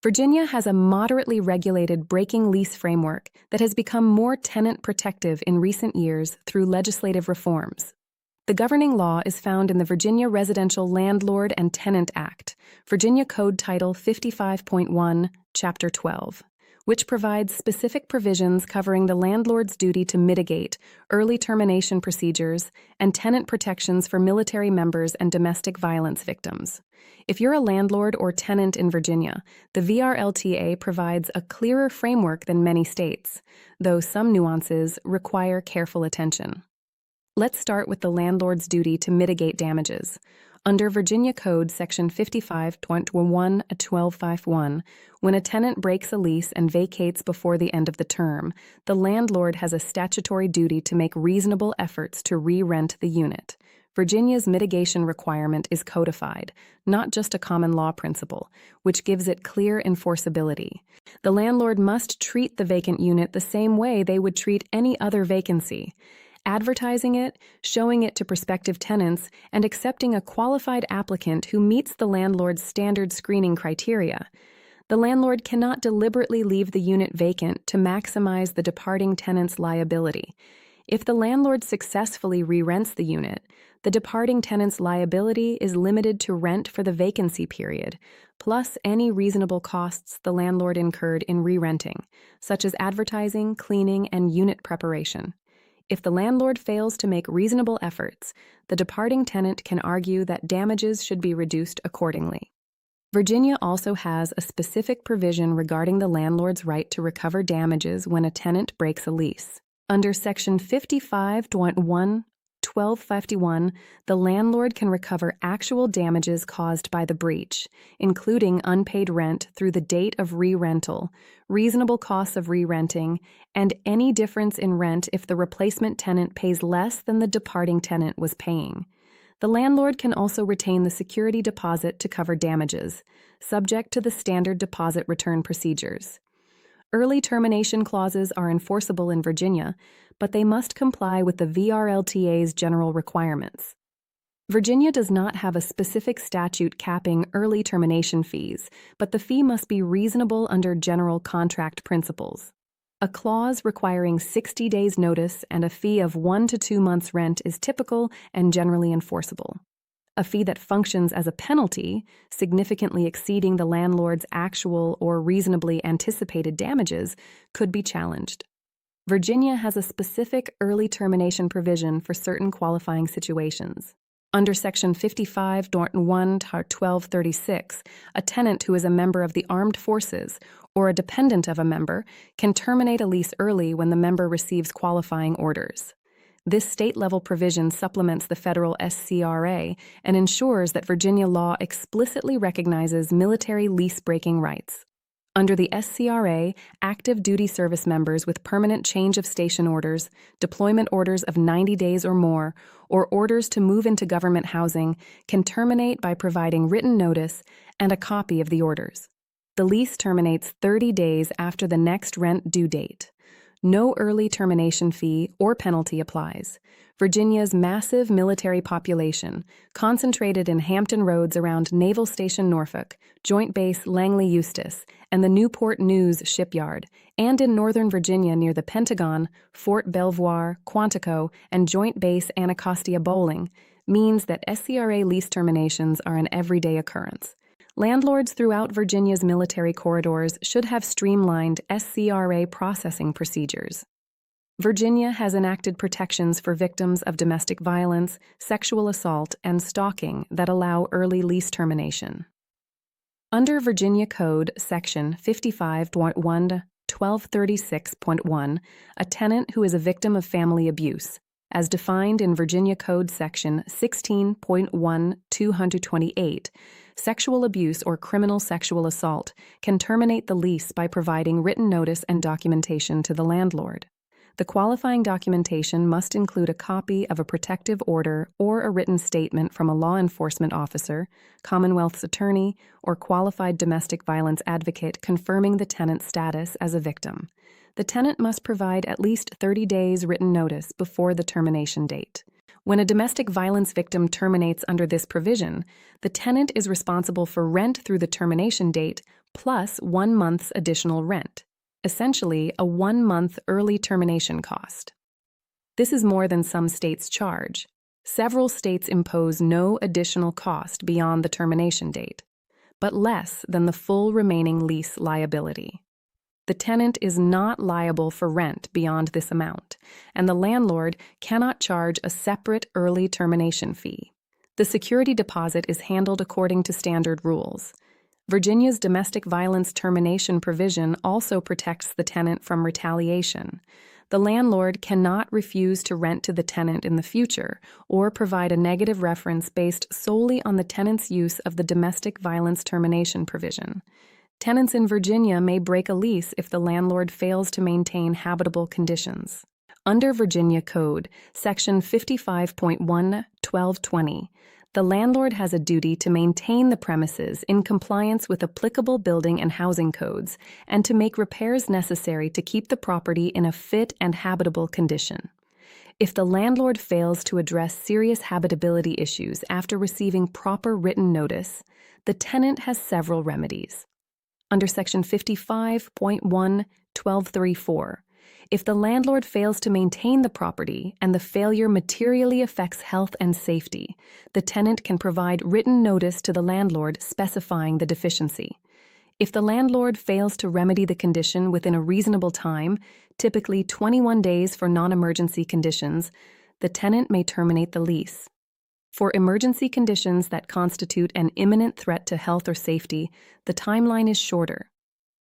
Virginia has a moderately regulated breaking lease framework that has become more tenant protective in recent years through legislative reforms. The governing law is found in the Virginia Residential Landlord and Tenant Act, Virginia Code Title 55.1, Chapter 12, which provides specific provisions covering the landlord's duty to mitigate, early termination procedures, and tenant protections for military members and domestic violence victims. If you're a landlord or tenant in Virginia, the VRLTA provides a clearer framework than many states, though some nuances require careful attention. Let's start with the landlord's duty to mitigate damages. Under Virginia Code Section 55.1-1251, when a tenant breaks a lease and vacates before the end of the term, the landlord has a statutory duty to make reasonable efforts to re-rent the unit. Virginia's mitigation requirement is codified, not just a common law principle, which gives it clear enforceability. The landlord must treat the vacant unit the same way they would treat any other vacancy. Advertising it, showing it to prospective tenants, and accepting a qualified applicant who meets the landlord's standard screening criteria. The landlord cannot deliberately leave the unit vacant to maximize the departing tenant's liability. If the landlord successfully re-rents the unit, the departing tenant's liability is limited to rent for the vacancy period, plus any reasonable costs the landlord incurred in re-renting, such as advertising, cleaning, and unit preparation. If the landlord fails to make reasonable efforts, the departing tenant can argue that damages should be reduced accordingly. Virginia also has a specific provision regarding the landlord's right to recover damages when a tenant breaks a lease. Under Section 55.1-1251, the landlord can recover actual damages caused by the breach, including unpaid rent through the date of re-rental, reasonable costs of re-renting, and any difference in rent if the replacement tenant pays less than the departing tenant was paying. The landlord can also retain the security deposit to cover damages, subject to the standard deposit return procedures. Early termination clauses are enforceable in Virginia, but they must comply with the VRLTA's general requirements. Virginia does not have a specific statute capping early termination fees, but the fee must be reasonable under general contract principles. A clause requiring 60 days' notice and a fee of 1 to 2 months' rent is typical and generally enforceable. A fee that functions as a penalty, significantly exceeding the landlord's actual or reasonably anticipated damages, could be challenged. Virginia has a specific early termination provision for certain qualifying situations. Under Section 55.1-1236, a tenant who is a member of the armed forces or a dependent of a member can terminate a lease early when the member receives qualifying orders. This state-level provision supplements the federal SCRA and ensures that Virginia law explicitly recognizes military lease-breaking rights. Under the SCRA, active duty service members with permanent change of station orders, deployment orders of 90 days or more, or orders to move into government housing can terminate by providing written notice and a copy of the orders. The lease terminates 30 days after the next rent due date. No early termination fee or penalty applies. Virginia's massive military population, concentrated in Hampton Roads around Naval Station Norfolk, Joint Base Langley Eustis, and the Newport News shipyard, and in Northern Virginia near the Pentagon, Fort Belvoir, Quantico, and Joint Base Anacostia Bowling, means that SCRA lease terminations are an everyday occurrence. Landlords throughout Virginia's military corridors should have streamlined SCRA processing procedures. Virginia has enacted protections for victims of domestic violence, sexual assault, and stalking that allow early lease termination. Under Virginia Code Section 55.1-1236.1, a tenant who is a victim of family abuse, as defined in Virginia Code Section 16.1-228, sexual abuse or criminal sexual assault can terminate the lease by providing written notice and documentation to the landlord. The qualifying documentation must include a copy of a protective order or a written statement from a law enforcement officer, Commonwealth's attorney, or qualified domestic violence advocate confirming the tenant's status as a victim. The tenant must provide at least 30 days written notice before the termination date. When a domestic violence victim terminates under this provision, the tenant is responsible for rent through the termination date, plus 1 month's additional rent, essentially a 1-month early termination cost. This is more than some states charge. Several states impose no additional cost beyond the termination date, but less than the full remaining lease liability. The tenant is not liable for rent beyond this amount, and the landlord cannot charge a separate early termination fee. The security deposit is handled according to standard rules. Virginia's domestic violence termination provision also protects the tenant from retaliation. The landlord cannot refuse to rent to the tenant in the future or provide a negative reference based solely on the tenant's use of the domestic violence termination provision. Tenants in Virginia may break a lease if the landlord fails to maintain habitable conditions. Under Virginia Code, Section 55.1-1220, the landlord has a duty to maintain the premises in compliance with applicable building and housing codes and to make repairs necessary to keep the property in a fit and habitable condition. If the landlord fails to address serious habitability issues after receiving proper written notice, the tenant has several remedies. Under Section 55.1-1234, if the landlord fails to maintain the property and the failure materially affects health and safety, the tenant can provide written notice to the landlord specifying the deficiency. If the landlord fails to remedy the condition within a reasonable time, typically 21 days for non-emergency conditions, the tenant may terminate the lease. For emergency conditions that constitute an imminent threat to health or safety, the timeline is shorter.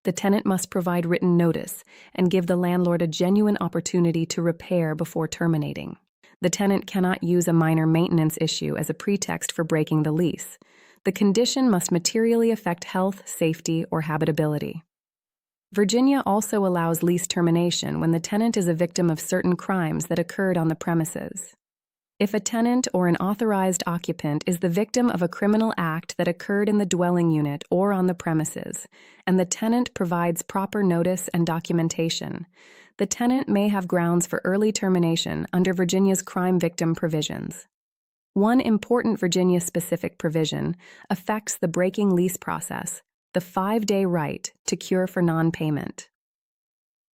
The tenant must provide written notice and give the landlord a genuine opportunity to repair before terminating. The tenant cannot use a minor maintenance issue as a pretext for breaking the lease. The condition must materially affect health, safety, or habitability. Virginia also allows lease termination when the tenant is a victim of certain crimes that occurred on the premises. If a tenant or an authorized occupant is the victim of a criminal act that occurred in the dwelling unit or on the premises, and the tenant provides proper notice and documentation, the tenant may have grounds for early termination under Virginia's crime victim provisions. One important Virginia-specific provision affects the breaking lease process, the 5-day right to cure for non-payment.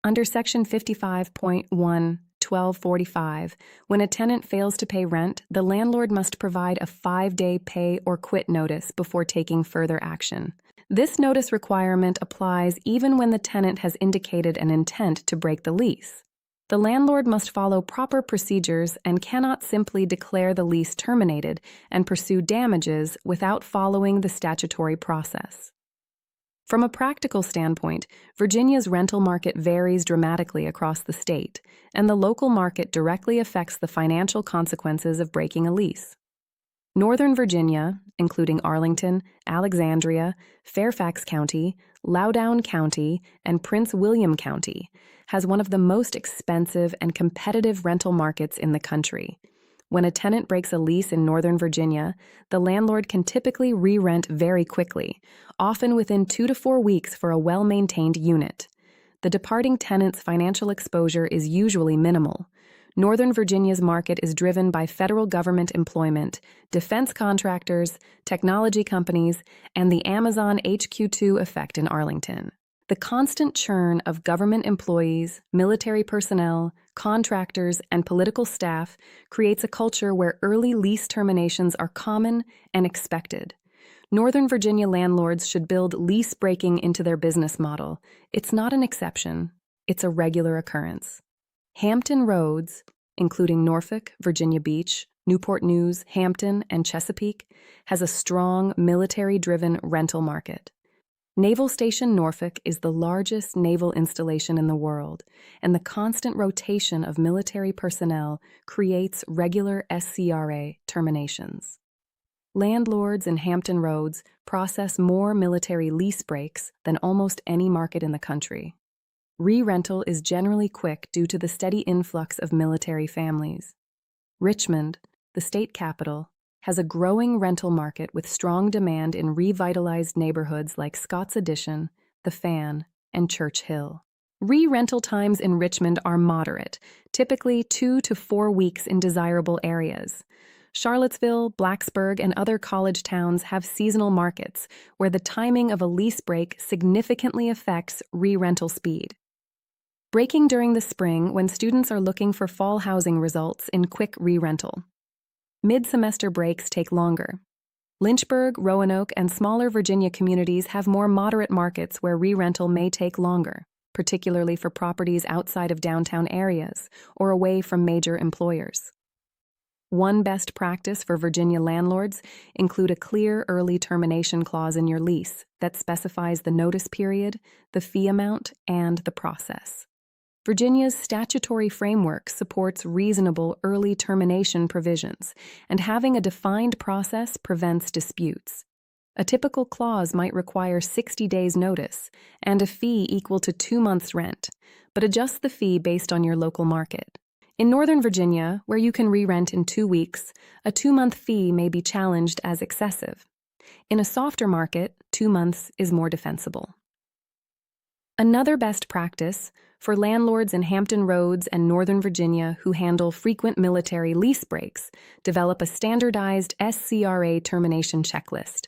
Under Section 55.1-1245, when a tenant fails to pay rent, the landlord must provide a 5-day pay or quit notice before taking further action. This notice requirement applies even when the tenant has indicated an intent to break the lease. The landlord must follow proper procedures and cannot simply declare the lease terminated and pursue damages without following the statutory process. From a practical standpoint, Virginia's rental market varies dramatically across the state, and the local market directly affects the financial consequences of breaking a lease. Northern Virginia, including Arlington, Alexandria, Fairfax County, Loudoun County, and Prince William County, has one of the most expensive and competitive rental markets in the country. When a tenant breaks a lease in Northern Virginia, the landlord can typically re-rent very quickly, often within 2 to 4 weeks for a well-maintained unit. The departing tenant's financial exposure is usually minimal. Northern Virginia's market is driven by federal government employment, defense contractors, technology companies, and the Amazon HQ2 effect in Arlington. The constant churn of government employees, military personnel, contractors, and political staff creates a culture where early lease terminations are common and expected. Northern Virginia landlords should build lease breaking into their business model. It's not an exception, it's a regular occurrence. Hampton Roads, including Norfolk, Virginia Beach, Newport News, Hampton, and Chesapeake, has a strong military-driven rental market. Naval Station Norfolk is the largest naval installation in the world, and the constant rotation of military personnel creates regular SCRA terminations. Landlords in Hampton Roads process more military lease breaks than almost any market in the country. Re-rental is generally quick due to the steady influx of military families. Richmond, the state capital, has a growing rental market with strong demand in revitalized neighborhoods like Scott's Addition, The Fan, and Church Hill. Re-rental times in Richmond are moderate, typically 2 to 4 weeks in desirable areas. Charlottesville, Blacksburg, and other college towns have seasonal markets where the timing of a lease break significantly affects re-rental speed. Breaking during the spring when students are looking for fall housing results in quick re-rental. Mid-semester breaks take longer. Lynchburg, Roanoke, and smaller Virginia communities have more moderate markets where re-rental may take longer, particularly for properties outside of downtown areas or away from major employers. One best practice for Virginia landlords include a clear early termination clause in your lease that specifies the notice period, the fee amount, and the process. Virginia's statutory framework supports reasonable early termination provisions, and having a defined process prevents disputes. A typical clause might require 60 days' notice and a fee equal to 2 months' rent, but adjust the fee based on your local market. In Northern Virginia, where you can re-rent in 2 weeks, a 2-month fee may be challenged as excessive. In a softer market, 2 months is more defensible. Another best practice for landlords in Hampton Roads and Northern Virginia who handle frequent military lease breaks, develop a standardized SCRA termination checklist.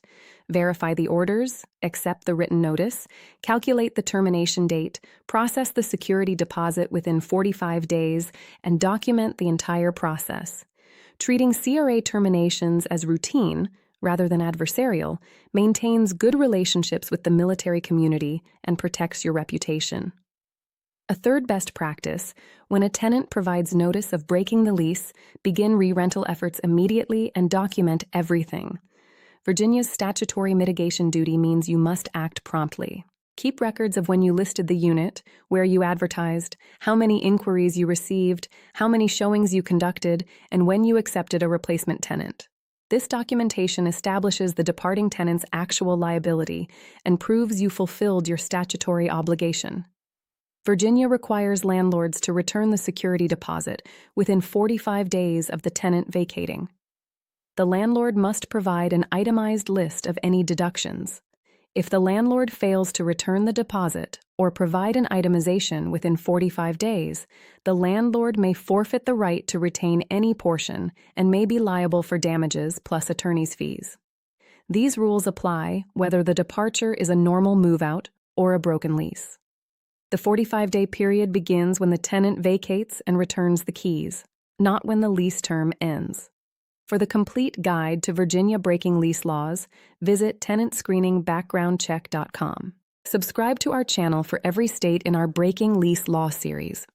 Verify the orders, accept the written notice, calculate the termination date, process the security deposit within 45 days, and document the entire process. Treating CRA terminations as routine rather than adversarial maintains good relationships with the military community and protects your reputation. A third best practice, when a tenant provides notice of breaking the lease, begin re-rental efforts immediately and document everything. Virginia's statutory mitigation duty means you must act promptly. Keep records of when you listed the unit, where you advertised, how many inquiries you received, how many showings you conducted, and when you accepted a replacement tenant. This documentation establishes the departing tenant's actual liability and proves you fulfilled your statutory obligation. Virginia requires landlords to return the security deposit within 45 days of the tenant vacating. The landlord must provide an itemized list of any deductions. If the landlord fails to return the deposit or provide an itemization within 45 days, the landlord may forfeit the right to retain any portion and may be liable for damages plus attorney's fees. These rules apply whether the departure is a normal move-out or a broken lease. The 45-day period begins when the tenant vacates and returns the keys, not when the lease term ends. For the complete guide to Virginia breaking lease laws, visit tenantscreeningbackgroundcheck.com. Subscribe to our channel for every state in our Breaking Lease Law series.